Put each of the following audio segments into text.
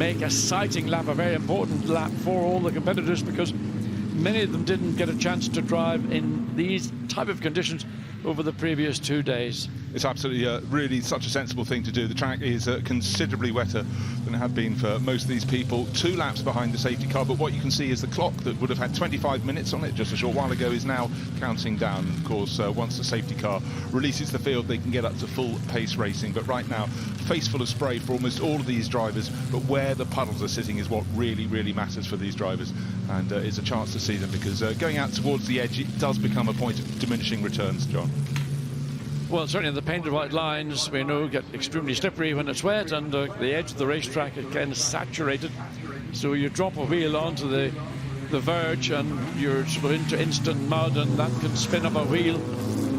make a sighting lap a very important lap for all the competitors, because many of them didn't get a chance to drive in these type of conditions over the previous 2 days. It's absolutely really such a sensible thing to do. The track is considerably wetter than it had been for most of these people. 2 laps behind the safety car, but what you can see is the clock that would have had 25 minutes on it just a short while ago is now counting down. Of course, once the safety car releases the field, they can get up to full pace racing. But right now, face full of spray for almost all of these drivers, but where the puddles are sitting is what really, really matters for these drivers, and it's a chance to see them, because going out towards the edge, it does become a point of diminishing returns, John. Well, certainly the painted white lines, we know, get extremely slippery when it's wet, and the edge of the racetrack again is saturated. So you drop a wheel onto the verge and you're sort of into instant mud, and that can spin up a wheel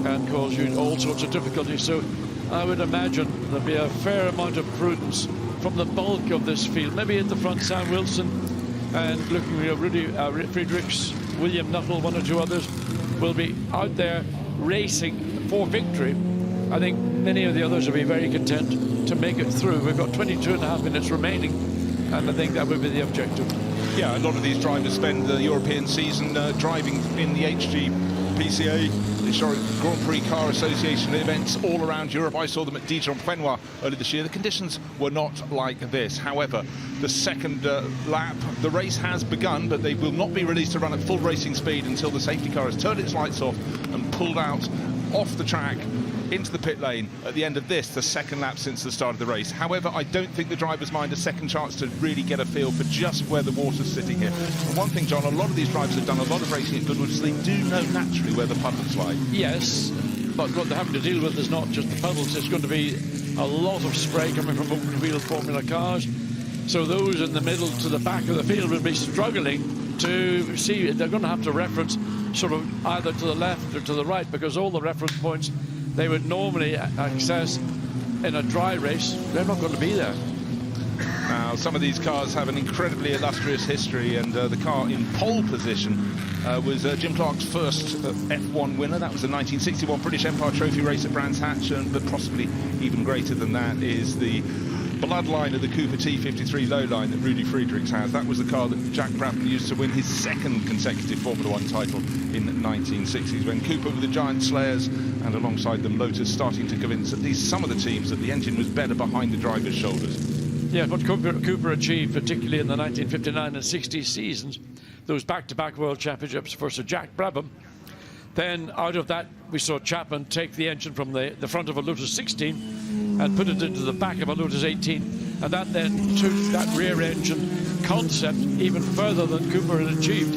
and cause you all sorts of difficulties. So I would imagine there'll be a fair amount of prudence from the bulk of this field. Maybe at the front, Sam Wilson, and looking at Rudy Friedrichs, William Nuttall, 1 or 2 others will be out there racing for victory. I think many of the others will be very content to make it through. We've got 22.5 minutes remaining, and I think that would be the objective. Yeah, a lot of these drivers spend the European season driving in the HGPCA, the historic Grand Prix Car Association events all around Europe. I saw them at Dijon-Penois earlier this year. The conditions were not like this. However, the second lap, the race has begun, but they will not be released to run at full racing speed until the safety car has turned its lights off and pulled out off the track into the pit lane at the end of this, the second lap since the start of the race. However, I don't think the drivers mind a second chance to really get a feel for just where the water's sitting here. And one thing, John, a lot of these drivers have done a lot of racing at Goodwood, so they do know naturally where the puddles lie. Yes, but what they're having to deal with is not just the puddles. It's going to be a lot of spray coming from open-wheel Formula cars. So those in the middle to the back of the field will be struggling to see. They're going to have to reference sort of either to the left or to the right, because all the reference points they would normally access in a dry race, they're not going to be there. Now, some of these cars have an incredibly illustrious history, and the car in pole position was Jim Clark's first F1 winner. That was the 1961 British Empire Trophy race at Brands Hatch, but possibly even greater than that is the bloodline of the Cooper T53 lowline that Rudy Friedrichs has. That was the car that Jack Brabham used to win his second consecutive Formula 1 title in the 1960s, when Cooper with the Giant Slayers and alongside them Lotus starting to convince at least some of the teams that the engine was better behind the driver's shoulders. Yeah, what Cooper achieved, particularly in the 1959 and 60 seasons, those back-to-back World Championships for Sir Jack Brabham. Then out of that, we saw Chapman take the engine from the front of a Lotus 16 and put it into the back of a Lotus 18. And that then took that rear engine concept even further than Cooper had achieved.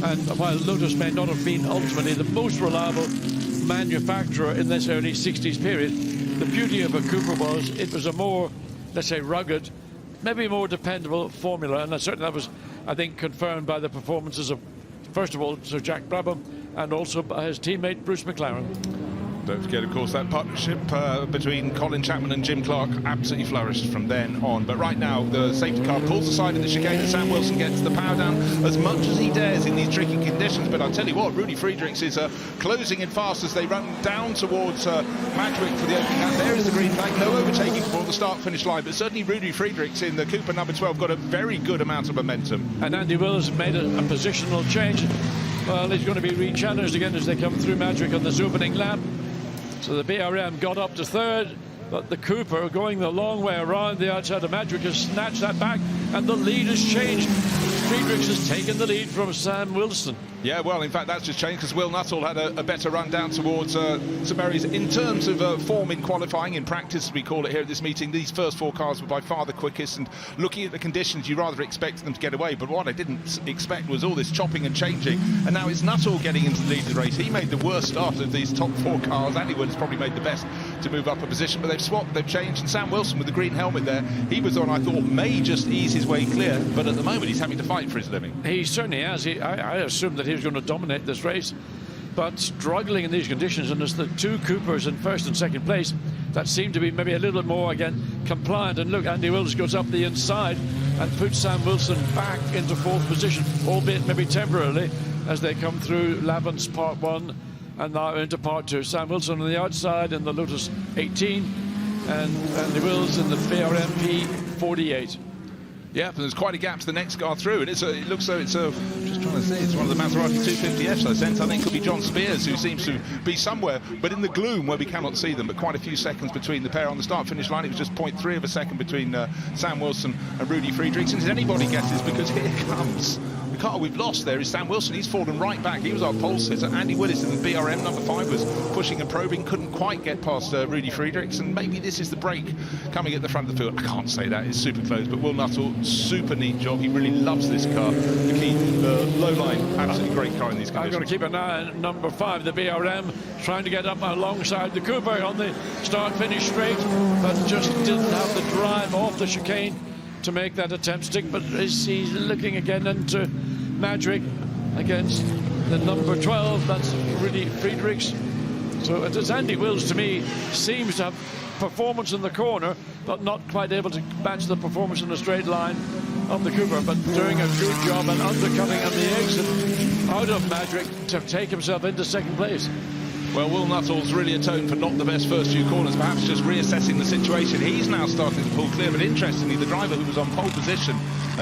And while Lotus may not have been ultimately the most reliable manufacturer in this early 60s period, the beauty of a Cooper was it was a more, let's say, rugged, maybe more dependable formula. And certainly that was, I think, confirmed by the performances of, first of all, Sir Jack Brabham, and also by his teammate Bruce McLaren. Don't forget, of course, that partnership between Colin Chapman and Jim Clark absolutely flourished from then on. But right now, the safety car pulls aside in the chicane, and Sam Wilson gets the power down as much as he dares in these tricky conditions. But I'll tell you what, Rudy Friedrichs is closing in fast as they run down towards Madwick for the opening lap. There is the green flag, no overtaking before the start-finish line. But certainly Rudy Friedrichs in the Cooper number 12 got a very good amount of momentum. And Andy Willis made a positional change. Well, he's going to be re-challenged again as they come through Madwick on this opening lap. So the BRM got up to third, but the Cooper, going the long way around the outside of Madwick, has snatched that back, and the lead has changed. Friedrichs has taken the lead from Sam Wilson. Yeah, well, in fact, that's just changed because Will Nuttall had a better run down towards St Mary's. In terms of form in qualifying, in practice, as we call it here at this meeting, these first 4 cars were by far the quickest, and looking at the conditions, you rather expect them to get away. But what I didn't expect was all this chopping and changing, and now it's Nuttall getting into the lead of the race. He made the worst start of these top 4 cars. Andy Willis probably made the best to move up a position, but they've swapped, they've changed, and Sam Wilson with the green helmet there, he was on, I thought, may just ease his way clear, but at the moment he's having to fight for his living. He certainly has. I assumed that he was going to dominate this race, but struggling in these conditions, and there's the 2 Coopers in first and second place that seem to be maybe a little bit more, again, compliant. And look, Andy Willis goes up the inside and puts Sam Wilson back into 4th position, albeit maybe temporarily, as they come through Lavance Part 1 and now into Part 2. Sam Wilson on the outside in the Lotus 18 and Andy Willis in the BRM P48. Yeah, but there's quite a gap to the next car through, and it looks though it's just trying to say, it's one of the Maserati 250Fs I sent. I think it could be John Spears, who seems to be somewhere, but in the gloom where we cannot see them, but quite a few seconds between the pair on the start-finish line. It was just 0.3 of a second between Sam Wilson and Rudy Friedrichs. And anybody guesses, because here comes the car we've lost there is Sam Wilson. He's fallen right back. He was our pole sitter. Andy Willis in the BRM number 5 was pushing and probing, couldn't quite get past Rudy Friedrichs, and maybe this is the break coming at the front of the field. I can't say that, it's super close, but Will Nuttall, super neat job. He really loves this car. The key, low line, absolutely great car in these conditions. I'm going to keep an eye on number 5, the BRM, trying to get up alongside the Cooper on the start-finish straight, but just didn't have the drive off the chicane to make that attempt stick. But is he looking again into Madrick against the number 12? That's really Friedrichs. So it is Andy Wills, to me, seems to have performance in the corner, but not quite able to match the performance in a straight line of the Cooper, but doing a good job and undercutting on the exit out of Madrick to take himself into second place. Well, Will Nuttall's really atoned for not the best first few corners, perhaps just reassessing the situation. He's now starting to pull clear, but interestingly, the driver who was on pole position,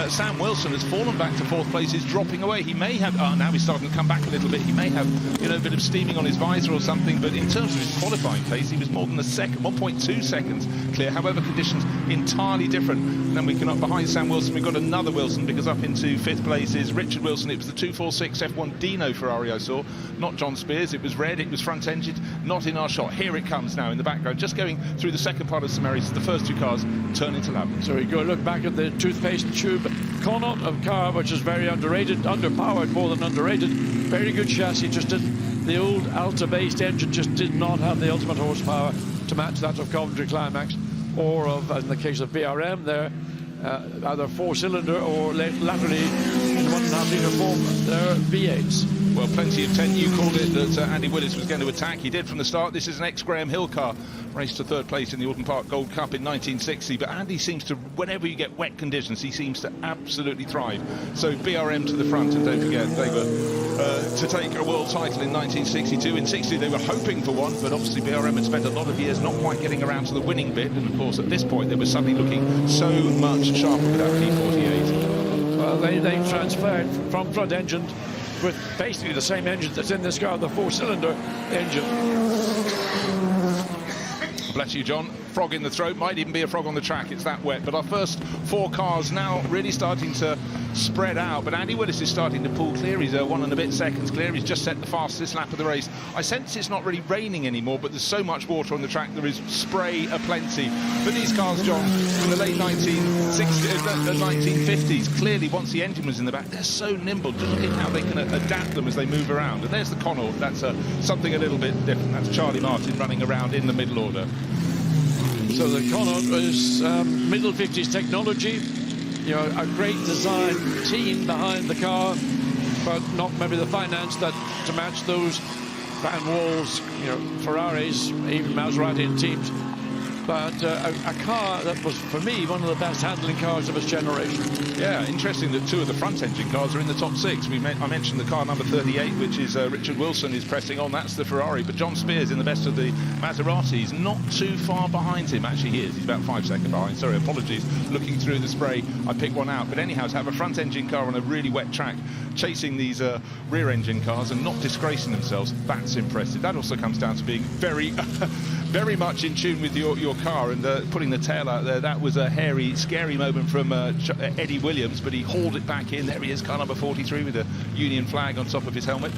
Sam Wilson, has fallen back to 4th place, is dropping away. He may have, now he's starting to come back a little bit, he may have, a bit of steaming on his visor or something, but in terms of his qualifying pace, he was more than a second, 1.2 seconds clear. However, conditions entirely different. And then we can up behind Sam Wilson, we've got another Wilson, because up into 5th place is Richard Wilson. It was the 246 F1 Dino Ferrari I saw, not John Spears. It was red, it was front engine, not in our shot. Here it comes now in the background, just going through the second part of Samaris. The first 2 cars turn into lap. So we go look back at the toothpaste tube Connaught of car, which is very underrated, underpowered more than underrated. Very good chassis, just didn't, the old Alta-based engine just did not have the ultimate horsepower to match that of Coventry Climax, or of, in the case of BRM there, either 4-cylinder or latterly in 1.5 litre form, they're V8s. Well, plenty of 10. You called it that Andy Willis was going to attack. He did from the start. This is an ex-Graham Hill car, raced to 3rd place in the Alton Park Gold Cup in 1960. But Andy seems to, whenever you get wet conditions, he seems to absolutely thrive. So BRM to the front, and don't forget, they were to take a world title in 1962. In 60, they were hoping for one, but obviously BRM had spent a lot of years not quite getting around to the winning bit. And of course, at this point, they were suddenly looking so much sharper with that P48. Well, they transferred from front engine with basically the same engine that's in this car, the 4-cylinder engine. Bless you, John. Frog in the throat, might even be a frog on the track, it's that wet. But our first 4 cars now really starting to spread out, but Andy Willis is starting to pull clear. He's 1 and a bit seconds clear. He's just set the fastest lap of the race. I sense it's not really raining anymore, but there's so much water on the track, there is spray aplenty. But these cars, John, from the late 1950s, clearly once the engine was in the back, they're so nimble. Just look at how they can adapt them as they move around. And there's the Connaught. That's something a little bit different. That's Charlie Martin running around in the middle order. So the Connaught is middle 50s technology, a great design team behind the car, but not maybe the finance that to match those Van Walls, Ferraris, even Maserati and teams. But a car that was, for me, one of the best handling cars of its generation. Yeah, interesting that 2 of the front-engine cars are in the top 6. I mentioned the car number 38, which is Richard Wilson is pressing on. That's the Ferrari. But John Spears in the best of the Maseratis, not too far behind him. Actually, he is. He's about 5 seconds behind. Sorry, apologies. Looking through the spray, I picked one out. But anyhow, to have a front-engine car on a really wet track, chasing these rear-engine cars and not disgracing themselves, that's impressive. That also comes down to being very, very much in tune with your car, and putting the tail out there. That was a hairy, scary moment from Eddie Williams, but he hauled it back in. There he is, car number 43 with a Union flag on top of his helmet.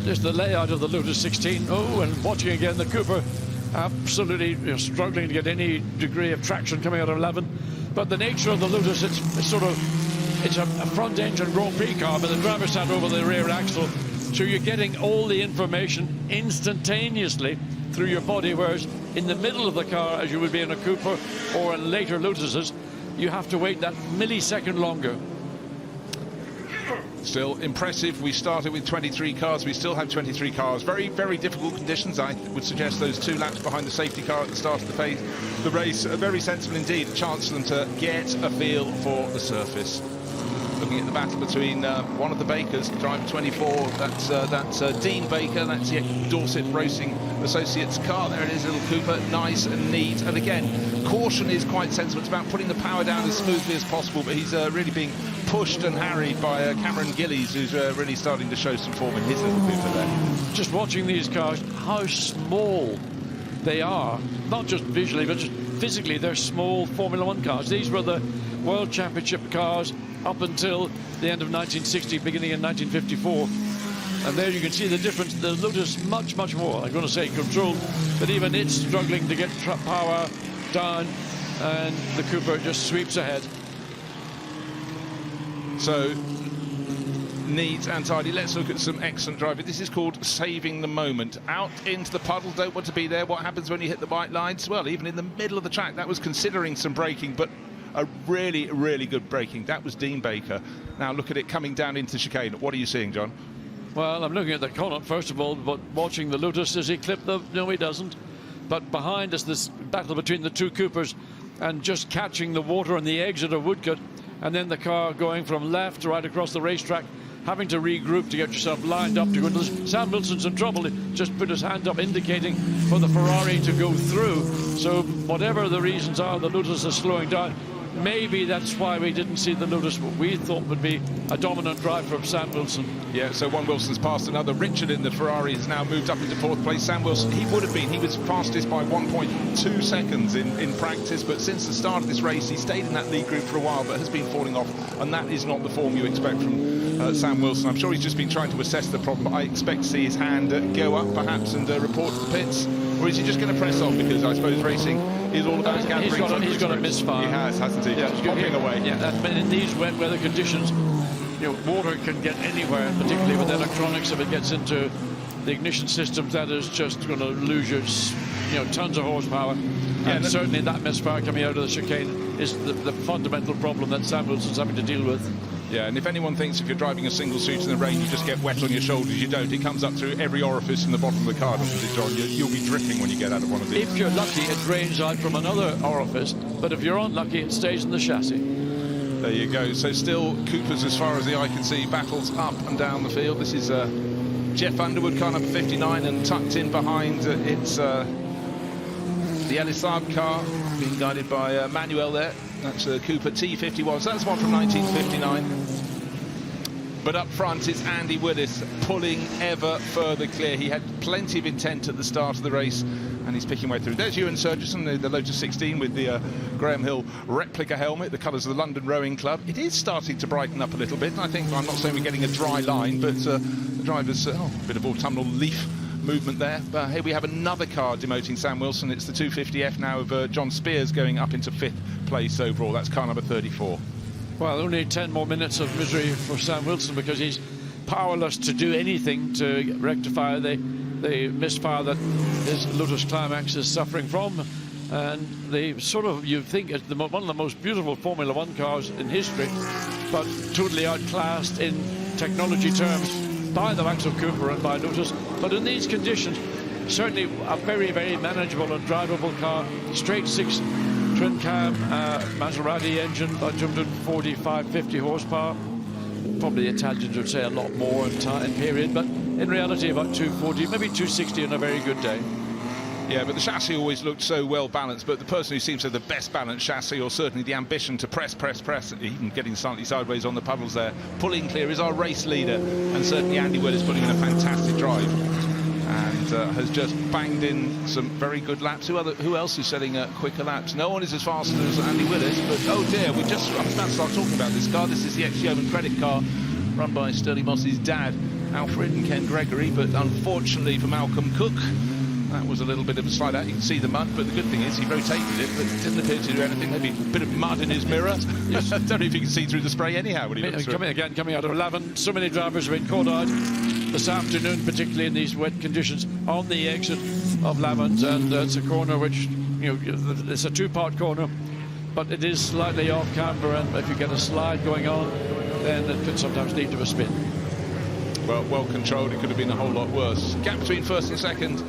Just the layout of the Lotus 16. Oh, and watching again the Cooper, absolutely struggling to get any degree of traction coming out of 11. But the nature of the Lotus, it's a front engine Grand Prix car, but the driver sat over the rear axle, so you're getting all the information instantaneously through your body, whereas in the middle of the car, as you would be in a Cooper or in later Lotuses, you have to wait that millisecond longer. Still impressive. We started with 23 cars. We still have 23 cars. Very, very difficult conditions. I would suggest those 2 laps behind the safety car at the start of the race are very sensible indeed. A chance for them to get a feel for the surface. Looking at the battle between one of the Bakers, driver 24, that's Dean Baker, that's the Dorset Racing Associates car. There it is, little Cooper, nice and neat. And again, caution is quite sensible. It's about putting the power down as smoothly as possible, but he's really being pushed and harried by Cameron Gillies, who's really starting to show some form in his little Cooper there. Just watching these cars, how small they are, not just visually, but just physically, they're small Formula One cars. These were the World Championship cars up until the end of 1960, beginning in 1954. And there you can see the difference. The Lotus much more, I'm going to say controlled, but even it's struggling to get power down, and the Cooper just sweeps ahead. So, neat and tidy. Let's look at some excellent driving. This is called saving the moment. Out into the puddle, don't want to be there. What happens when you hit the white lines? Well, even in the middle of the track, that was considering some braking, but a really good braking. That was Dean Baker. Now look at it coming down into chicane. What are you seeing, John? Well, I'm looking at the Connaught first of all, but watching the Lotus. Does he clip the... No, he doesn't. But behind us, this battle between the two Coopers and just catching the water on the exit of Woodcote, and then the car going from left right across the racetrack, having to regroup to get yourself lined up to go into this. Sam Wilson's in trouble. He just put his hand up indicating for the Ferrari to go through. So whatever the reasons are, the Lotus is slowing down. Maybe that's why we didn't see the Lotus, what we thought would be a dominant drive from Sam Wilson. Yeah, so one Wilson's passed another. Richard in the Ferrari has now moved up into fourth place. Sam Wilson, he was fastest by 1.2 seconds in practice, but since the start of this race, he stayed in that lead group for a while, but has been falling off, and that is not the form you expect from Sam Wilson. I'm sure he's just been trying to assess the problem. I expect to see his hand go up, perhaps, and report to the pits. Or is he just going to press on? Because I suppose racing is all about gathering. He's got a misfire. He has, hasn't he? Yeah, popping away. Yeah, that's been in these wet weather conditions. You know, water can get anywhere, particularly with electronics. If it gets into the ignition systems, that is just going to lose your, tons of horsepower. Yeah, and certainly that misfire coming out of the chicane is the fundamental problem that Sam Wilson's having to deal with. Yeah, and if anyone thinks if you're driving a single suit in the rain, you just get wet on your shoulders, you don't. It comes up through every orifice in the bottom of the car, doesn't it, John? You'll be dripping when you get out of one of these. If you're lucky, it drains out from another orifice, but if you're unlucky, it stays in the chassis. There you go. So still Coopers, as far as the eye can see, battles up and down the field. This is Jeff Underwood, car number 59, and tucked in behind it's the Ellis Saab car, being guided by Manuel there. That's a Cooper T51, so that's one from 1959. But up front, it's Andy Willis pulling ever further clear. He had plenty of intent at the start of the race, and he's picking way through. There's Ewan Surgerson, the Lotus 16 with the Graham Hill replica helmet, the colours of the London Rowing Club. It is starting to brighten up a little bit, and I think, I'm not saying we're getting a dry line, but the driver's a bit of autumnal leaf movement there. But here we have another car demoting Sam Wilson. It's the 250F now of John Spears going up into 5th place overall. That's car number 34. Well, only 10 more minutes of misery for Sam Wilson, because he's powerless to do anything to rectify the misfire that his Lotus Climax is suffering from. And they sort of, you think it's one of the most beautiful Formula One cars in history, but totally outclassed in technology terms by the likes of Cooper and by Lotus. But in these conditions, certainly a very manageable and drivable car. Straight 6 twin cam Maserati engine, about 245-50 horsepower. Probably the Italians would say a lot more in period, but in reality about 240, maybe 260 on a very good day. Yeah, but the chassis always looked so well balanced, but the person who seems to have the best balanced chassis, or certainly the ambition to press, even getting slightly sideways on the puddles there, pulling clear, is our race leader, and certainly Andy Willis putting in a fantastic drive, and has just banged in some very good laps. Who else is setting quicker laps? No one is as fast as Andy Willis, but oh dear, I'm about to start talking about this car. This is the ex-Yeoman Credit car, run by Sterling Moss's dad, Alfred, and Ken Gregory, but unfortunately for Malcolm Cook, that was a little bit of a slide out. You can see the mud, but the good thing is he rotated it, but it didn't appear to do anything. Maybe a bit of mud in his mirror. Yes. I don't know if you can see through the spray anyhow when he looks through. Coming out of Lavin, so many drivers have been caught out this afternoon, particularly in these wet conditions, on the exit of Lavin, and it's a corner which, it's a two-part corner, but it is slightly off camber, and if you get a slide going on, then it could sometimes lead to a spin. Well controlled. It could have been a whole lot worse. Gap between first and second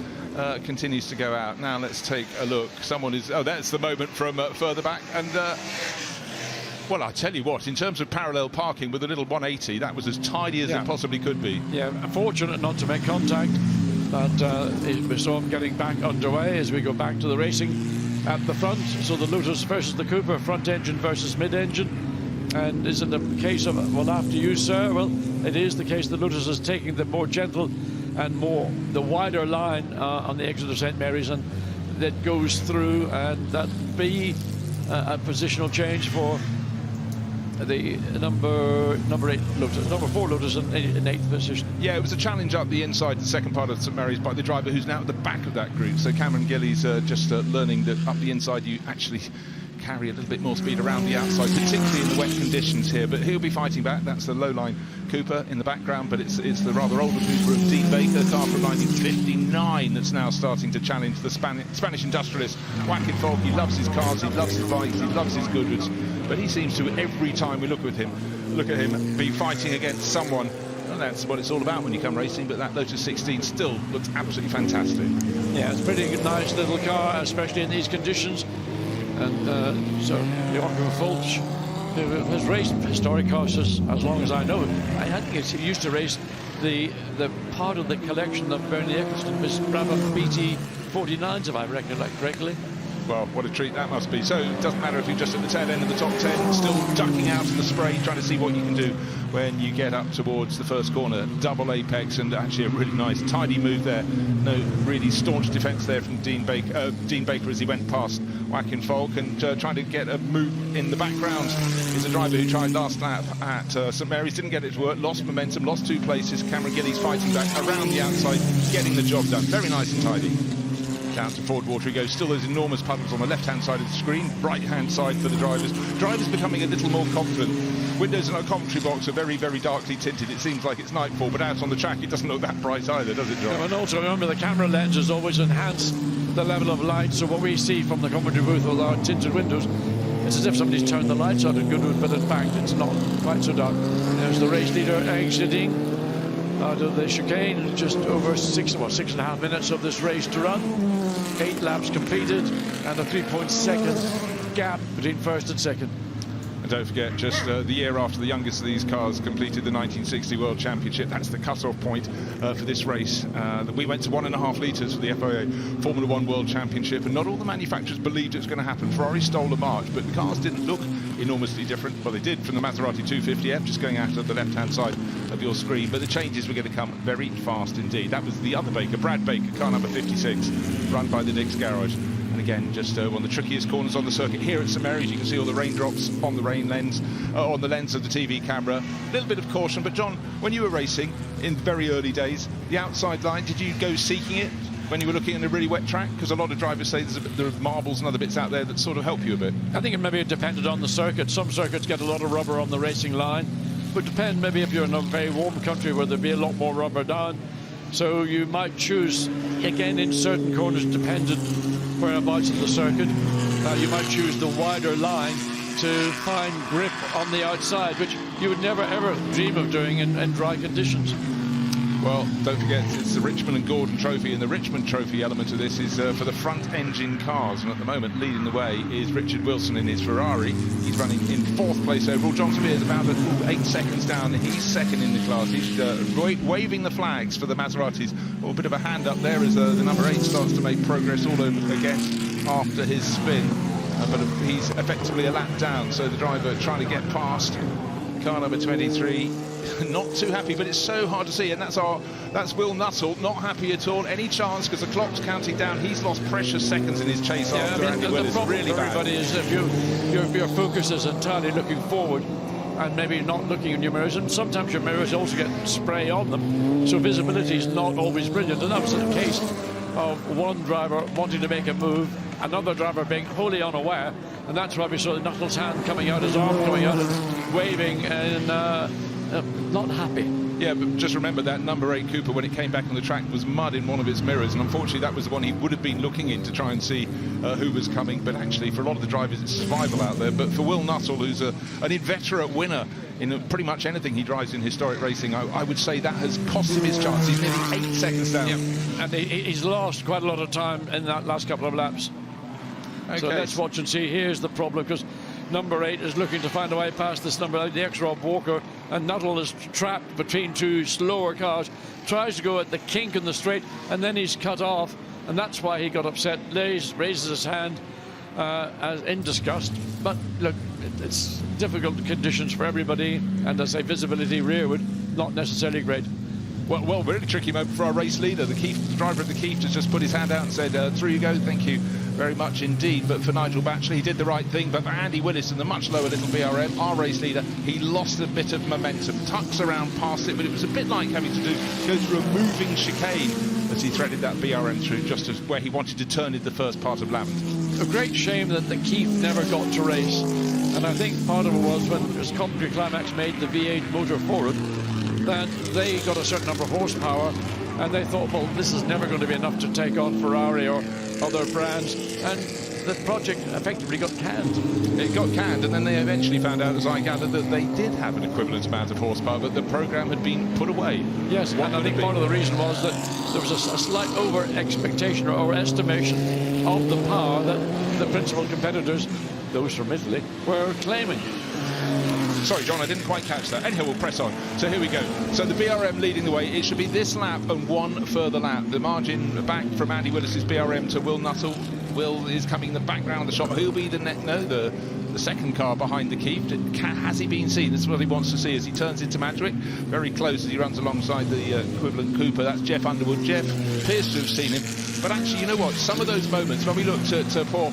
continues to go out. Now let's take a look. Someone is... Oh, that's the moment from further back. And Well, I tell you what, in terms of parallel parking with a little 180, that was as tidy as it possibly could be. Yeah, fortunate not to make contact, but we saw him getting back underway as we go back to the racing at the front. So the Lotus versus the Cooper, front engine versus mid-engine. And is it a case of, well, after you, sir? Well, it is the case the Lotus is taking the more gentle and the wider line on the exit of St. Mary's, and that goes through, and that be a positional change for the number 8 Lotus, number 4 Lotus in 8th position. Yeah, it was a challenge up the inside, the second part of St Mary's, by the driver who's now at the back of that group. So Cameron Gillies just learning that up the inside you actually carry a little bit more speed around the outside, particularly in the wet conditions here. But he'll be fighting back. That's the low-line Cooper in the background, but it's the rather older Cooper of Dean Baker, car from 1959, that's now starting to challenge the Spanish industrialist Joaquin Falk. He loves his cars, he loves his bikes, he loves his Goodwoods, but he seems to, every time we look at him, be fighting against someone. And that's what it's all about when you come racing. But that Lotus 16 still looks absolutely fantastic. Yeah, it's a pretty nice little car, especially in these conditions. And so Joachim Fulch, who has raced historic cars as long as I know him. I think he used to race the part of the collection of Bernie Eccleston, Brabham BT49s, if I recollect correctly. Well, what a treat that must be. So it doesn't matter if you're just at the tail end of the top 10, still ducking out in the spray, trying to see what you can do when you get up towards the first corner. Double apex, and actually a really nice, tidy move there. No really staunch defence there from Dean Baker as he went past Joaquin Falk, and trying to get a move in the background is a driver who tried last lap at St Mary's, didn't get it to work, lost momentum, lost 2 places. Cameron Gillies fighting back around the outside, getting the job done. Very nice and tidy. Down to forward water he goes. Still those enormous puddles on the left-hand side of the screen, right-hand side for the drivers. Drivers becoming a little more confident. Windows in our commentary box are very, very darkly tinted. It seems like it's nightfall, but out on the track it doesn't look that bright either, does it, John? Yeah, and also remember the camera lenses always enhance the level of light, so what we see from the commentary booth with our tinted windows, it's as if somebody's turned the lights on at Goodwood, but in fact it's not quite so dark. There's the race leader exiting out of the chicane, just over 6.5 minutes of this race to run. 8 laps completed and a 3.2 gap between first and second. And don't forget, just the year after the youngest of these cars completed the 1960 World Championship, that's the cut-off point for this race. We went to 1.5 litres for the FIA Formula 1 World Championship, and not all the manufacturers believed it was going to happen. Ferrari stole a march, but the cars didn't look enormously different. Well, they did from the Maserati 250M, just going out of the left-hand side of your screen, but the changes were going to come very fast indeed. That was the other Baker, Brad Baker, car number 56, run by the Dix Garage. And again, just one of the trickiest corners on the circuit here at St Mary's. You can see all the raindrops on the rain lens, on the lens of the TV camera. A little bit of caution, but John, when you were racing in very early days, the outside line, did you go seeking it when you were looking at a really wet track? Because a lot of drivers say there are marbles and other bits out there that sort of help you a bit. I think it maybe depended on the circuit. Some circuits get a lot of rubber on the racing line. Would depend maybe if you're in a very warm country where there'd be a lot more rubber down. So you might choose, again, in certain corners, dependent whereabouts of the circuit, you might choose the wider line to find grip on the outside, which you would never ever dream of doing in dry conditions. Well, don't forget, it's the Richmond Gordon Trophy, and the Richmond Trophy element of this is for the front engine cars, and at the moment leading the way is Richard Wilson in his Ferrari. He's running in 4th place overall. John Severe's about 8 seconds down. He's second in the class. He's waving the flags for the Maseratis. Oh, a bit of a hand up there as the number 8 starts to make progress all over again after his spin, but he's effectively a lap down, so the driver trying to get past car number 23. Not too happy, but it's so hard to see, and that's Will Nuttall, not happy at all. Any chance, because the clock's counting down. He's lost precious seconds in his chase after Andy Willis. The problem really for everybody is if your focus is entirely looking forward and maybe not looking in your mirrors, and sometimes your mirrors also get spray on them, so visibility is not always brilliant. And that was the case of one driver wanting to make a move, another driver being wholly unaware, and that's why we saw the Nuttall's hand coming out, his arm coming out and waving, and not happy. Yeah, but just remember that number 8 Cooper, when it came back on the track, was mud in one of its mirrors, and unfortunately that was the one he would have been looking in to try and see who was coming. But actually, for a lot of the drivers, it's survival out there. But for Will Nuttall, who's an inveterate winner in pretty much anything he drives in historic racing, I would say that has cost him his chance. He's nearly 8 seconds down. Yeah. And he's lost quite a lot of time in that last couple of laps. Okay. So let's watch and see. Here's the problem, because number 8 is looking to find a way past this number 8, the ex-Rob Walker, and Nuttall is trapped between two slower cars, tries to go at the kink in the straight, and then he's cut off, and that's why he got upset, raises his hand as in disgust. But look, it's difficult conditions for everybody, and as I say, visibility rearward, not necessarily great. Well, really tricky moment for our race leader. The driver of the Keith has just put his hand out and said, through you go, thank you very much indeed. But for Nigel Batchelor, he did the right thing. But for Andy Willis and the much lower little BRM, our race leader, he lost a bit of momentum, tucks around past it, but it was a bit like having to go through a moving chicane as he threaded that BRM through just as where he wanted to turn in the first part of Lavant. A great shame that the Keith never got to race. And I think part of it was when as Coventry Climax made the V8 motor for it, that they got a certain number of horsepower, and they thought, well, this is never going to be enough to take on Ferrari or other brands, and the project effectively got canned. It got canned, and then they eventually found out, as I gathered, that they did have an equivalent amount of horsepower, but the program had been put away. Yes, and I think part of the reason was that there was a slight over-expectation or overestimation of the power that the principal competitors, those from Italy, were claiming. Sorry, John, I didn't quite catch that. Anyhow, we'll press on. So here we go. So the BRM leading the way. It should be this lap and one further lap. The margin back from Andy Willis's BRM to Will Nuttall. Will is coming in the background of the shop. Who'll be the second car behind the Keith? Has he been seen? This is what he wants to see as he turns into Madrick. Very close as he runs alongside the equivalent Cooper. That's Jeff Underwood. Jeff appears to have seen him. But actually, you know what? Some of those moments, when we looked at poor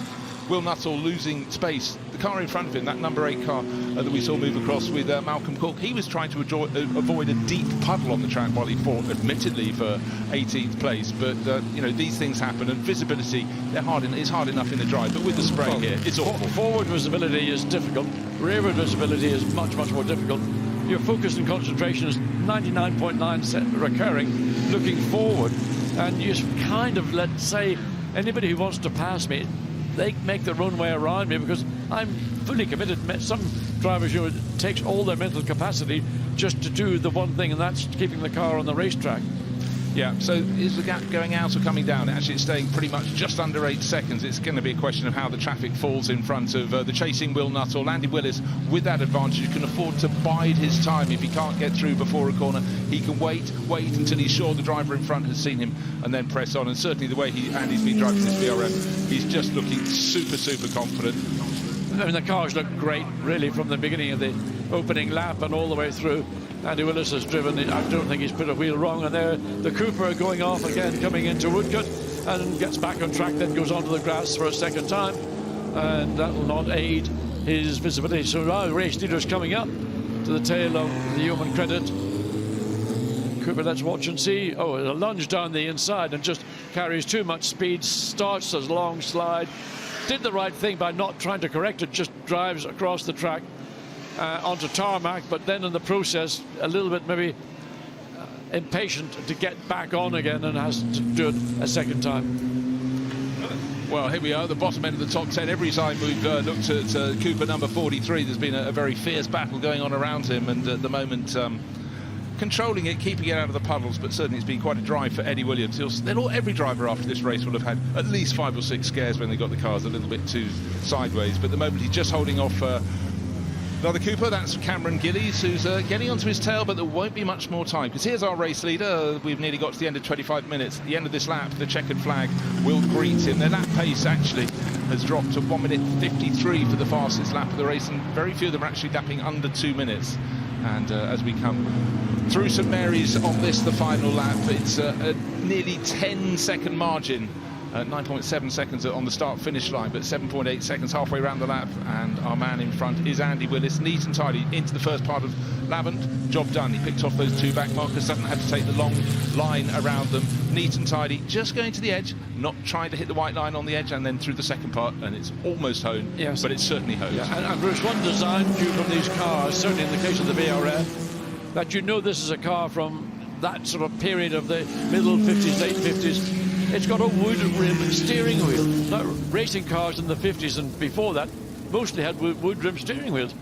Will Nuttall losing space, the car in front of him, that number 8 car that we saw move across with Malcolm Cook, he was trying to avoid a deep puddle on the track while he fought, admittedly, for 18th place. But, you know, these things happen, and visibility, it's hard enough in the drive, but with the spray here, it's awful. Forward visibility is difficult. Rearward visibility is much, much more difficult. Your focus and concentration is 99.9% recurring, looking forward, and you kind of, let's say, anybody who wants to pass me, they make their own way around me because I'm fully committed. Some drivers, you know, it takes all their mental capacity just to do the one thing, and that's keeping the car on the racetrack. Yeah, so is the gap going out or coming down? Actually, it's staying pretty much just under 8 seconds. It's going to be a question of how the traffic falls in front of the chasing Will Nuttall. Andy Willis, with that advantage, you can afford to bide his time. If he can't get through before a corner, he can wait until he's sure the driver in front has seen him and then press on. And certainly the way Andy's been driving this VRM, he's just looking super, super confident. I mean, the cars look great, really, from the beginning of the opening lap and all the way through. Andy Willis has driven, I don't think he's put a wheel wrong, and there the Cooper going off again, coming into Woodcote, and gets back on track, then goes onto the grass for a second time, and that will not aid his visibility. So now race leader's coming up to the tail of the human credit. Cooper, let's watch and see. Oh, a lunge down the inside and just carries too much speed, starts a long slide, did the right thing by not trying to correct it, just drives across the track onto tarmac, but then in the process a little bit maybe impatient to get back on again and has to do it a second time. Well, here we are, the bottom end of the top 10. Every time we've looked at Cooper number 43, there's been a very fierce battle going on around him, and at the moment controlling it, keeping it out of the puddles, but certainly it's been quite a drive for Eddie Williams. Every driver after this race will have had at least 5 or 6 scares when they got the cars a little bit too sideways, but at the moment he's just holding off another Cooper. That's Cameron Gillies, who's getting onto his tail, but there won't be much more time, because here's our race leader. We've nearly got to the end of 25 minutes. At the end of this lap, the checkered flag will greet him. Their lap pace actually has dropped to 1 minute 53 for the fastest lap of the race, and very few of them are actually lapping under 2 minutes. And as we come through St Mary's on this, the final lap, it's a nearly 10-second margin. 9.7 seconds on the start-finish line, but 7.8 seconds halfway around the lap, and our man in front is Andy Willis, neat and tidy into the first part of Lavant. Job done. He picked off those 2 back markers, doesn't have to take the long line around them. Neat and tidy, just going to the edge, not trying to hit the white line on the edge, and then through the second part, and it's almost honed, yes, but it's certainly honed. Yeah, and Bruce, one design cue from these cars, certainly in the case of the BRM, that you know this is a car from that sort of period of the middle 50s, late 50s. It's got a wood rim steering wheel. Now, racing cars in the 50s and before that mostly had wood rim steering wheels.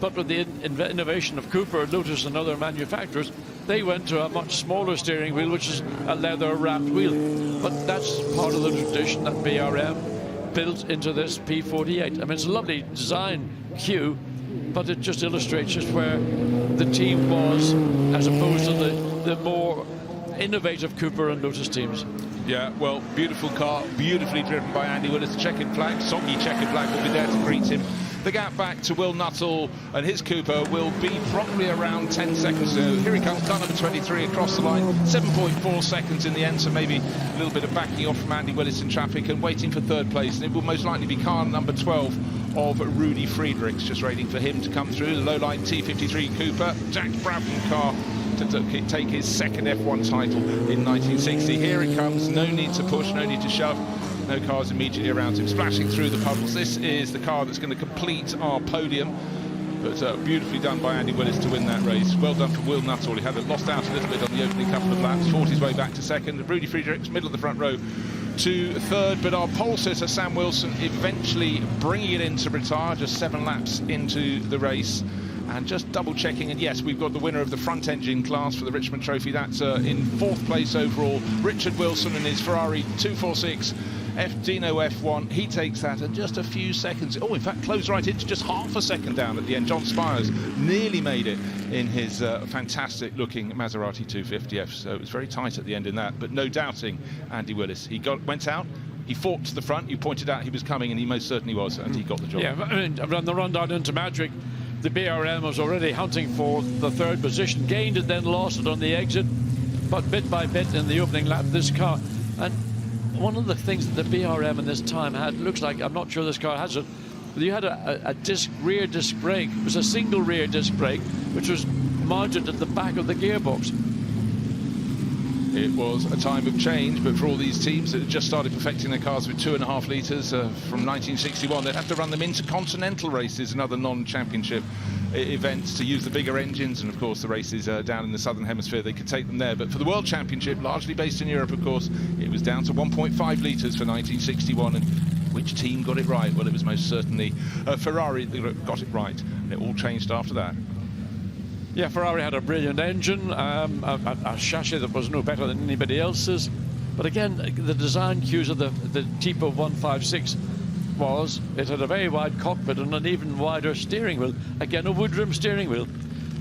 But with the innovation of Cooper, Lotus and other manufacturers, they went to a much smaller steering wheel, which is a leather-wrapped wheel. But that's part of the tradition that BRM built into this P48. I mean, it's a lovely design cue, but it just illustrates just where the team was as opposed to the more innovative Cooper and Lotus teams. Yeah, well, beautiful car, beautifully driven by Andy Willis. Checkered flag, soggy checkered flag will be there to greet him. The gap back to Will Nuttall and his Cooper will be probably around 10 seconds. So here he comes, car number 23 across the line, 7.4 seconds in the end, so maybe a little bit of backing off from Andy Willis in traffic and waiting for third place. And it will most likely be car number 12 of Rudy Friedrichs, just waiting for him to come through. The low-line T53 Cooper, Jack Brabham car to take his second F1 title in 1960. Here it comes, no need to push, no need to shove. No cars immediately around him, splashing through the puddles. This is the car that's going to complete our podium. But beautifully done by Andy Willis to win that race. Well done for Will Nuttall. He had lost out a little bit on the opening couple of laps, fought his way back to second. Rudy Friedrichs, middle of the front row, to third. But our pole sitter, Sam Wilson, eventually bringing it in to retire, just 7 laps into the race. And just double checking, and yes, we've got the winner of the front engine class for the Richmond Trophy. That's in 4th place overall, Richard Wilson and his Ferrari 246 Dino F1. He takes that at just a few seconds. Oh, in fact, closed right into just half a second down at the end. John Spires nearly made it in his fantastic looking Maserati 250F. So it was very tight at the end in that, but no doubting Andy Willis. He went out. He fought to the front. You pointed out he was coming, and he most certainly was, and he got the job. Yeah, I mean, on the run down into Madrick, the BRM was already hunting for the third position, gained it, then lost it on the exit, but bit by bit in the opening lap, this car. And one of the things that the BRM in this time had, looks like, I'm not sure this car has it, but you had a rear disc brake. It was a single rear disc brake, which was mounted at the back of the gearbox. It was a time of change, but for all these teams that had just started perfecting their cars with 2.5 litres from 1961, they'd have to run them into continental races and other non-championship events to use the bigger engines, and of course the races down in the southern hemisphere, they could take them there. But for the World Championship, largely based in Europe, of course, it was down to 1.5 litres for 1961. And which team got it right? Well, it was most certainly Ferrari that got it right, and it all changed after that. Yeah, Ferrari had a brilliant engine, a chassis that was no better than anybody else's. But again, the design cues of the Tipo 156 was it had a very wide cockpit and an even wider steering wheel. Again, a woodrum steering wheel.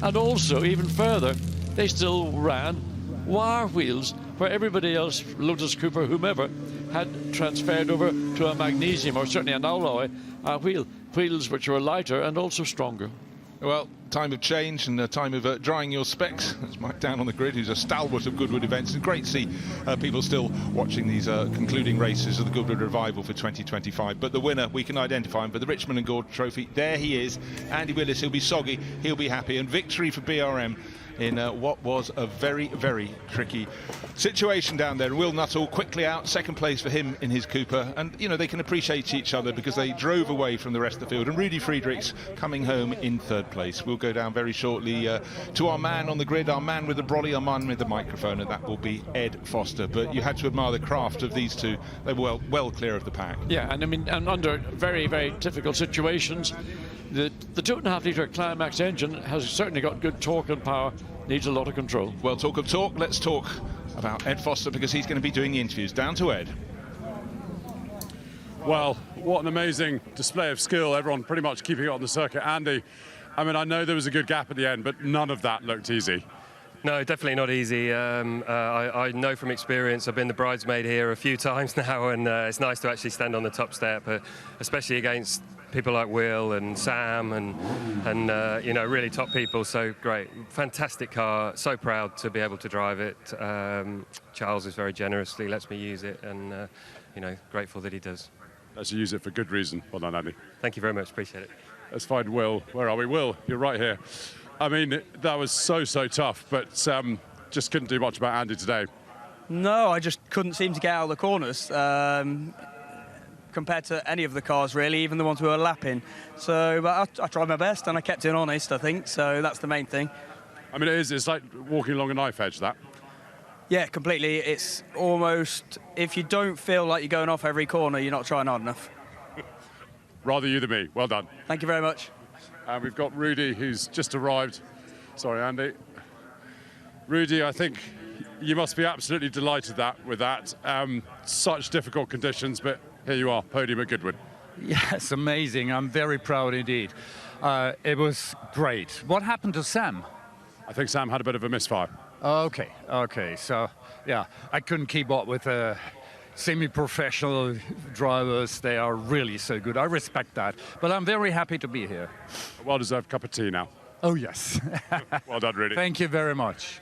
And also, even further, they still ran wire wheels where everybody else, Lotus, Cooper, whomever, had transferred over to a magnesium or certainly an alloy wheels which were lighter and also stronger. Well, time of change and a time of drying your specs. That's Mike down on the grid, who's a stalwart of Goodwood events. It's great to see people still watching these concluding races of the Goodwood Revival for 2025. But the winner, we can identify him for the Richmond Gordon Trophy. There he is, Andy Willis. He'll be soggy, he'll be happy. And victory for BRM in what was a very, very tricky situation down there. Will Nuttall quickly out, second place for him in his Cooper. And, you know, they can appreciate each other because they drove away from the rest of the field. And Rudy Friedrichs coming home in third place. We'll go down very shortly to our man on the grid, our man with the brolly, our man with the microphone, and that will be Ed Foster. But you had to admire the craft of these two. They were well clear of the pack. Yeah, and I mean, and under very, very difficult situations, the 2.5 litre Climax engine has certainly got good torque and power, needs a lot of control. Well, talk of talk, let's talk about Ed Foster because he's going to be doing the interviews. Down to Ed. Well, what an amazing display of skill, everyone pretty much keeping it on the circuit. Andy, I mean, I know there was a good gap at the end, but none of that looked easy. No, definitely not easy. I know from experience, I've been the bridesmaid here a few times now, and it's nice to actually stand on the top step, especially against people like Will and Sam and you know, really top people. So great, fantastic car, so proud to be able to drive it. Charles is very generously lets me use it, and you know, grateful that he does. Lets you use it for good reason. Well done, Andy. Thank you very much, appreciate it. Let's find Will. Where are we? Will, you're right here. I mean, that was so tough, but just couldn't do much about Andy today. No, I just couldn't seem to get out of the corners. Compared to any of the cars, really, even the ones we were lapping. So, but I tried my best and I kept it honest, I think, so that's the main thing. I mean, it's like walking along a knife edge, that. Yeah, completely. It's almost, if you don't feel like you're going off every corner, you're not trying hard enough. Rather you than me. Well done. Thank you very much. And we've got Rudy, who's just arrived. Sorry, Andy. Rudy, I think you must be absolutely delighted with that. Such difficult conditions, but here you are, podium at Goodwood. Yes, amazing. I'm very proud indeed. It was great. What happened to Sam? I think Sam had a bit of a misfire. Okay. So, yeah, I couldn't keep up with semi-professional drivers. They are really so good. I respect that. But I'm very happy to be here. A well-deserved cup of tea now. Oh, yes. Well done, really. Thank you very much.